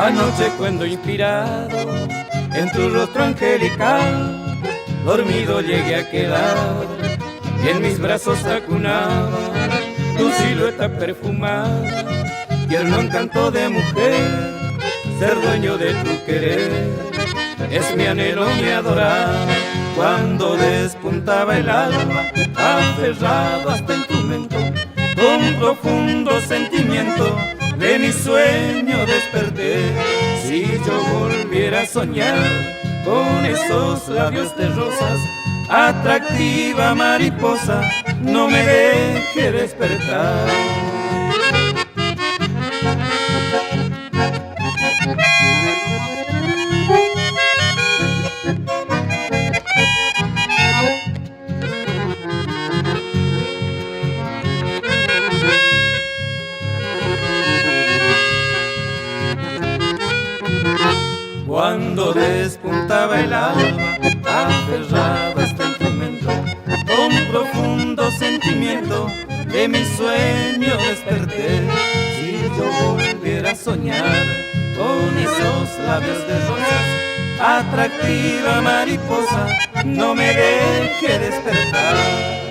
Anoche cuando inspirado en tu rostro angelical, dormido llegué a quedar y en mis brazos acunaba tu silueta perfumada, tierno encanto de mujer, ser dueño de tu querer. Es mi anhelo, mi adorar, cuando despuntaba el alma, aferrado hasta en tu mento, con profundo sentimiento de mi sueño desperté. Si yo volviera a soñar con esos labios de rosas, atractiva mariposa, no me deje despertar. Cuando despuntaba el alma, aferrado hasta el tormento, con profundo sentimiento de mi sueño desperté. Si yo volviera a soñar con esos labios de rosas, atractiva mariposa, no me deje despertar.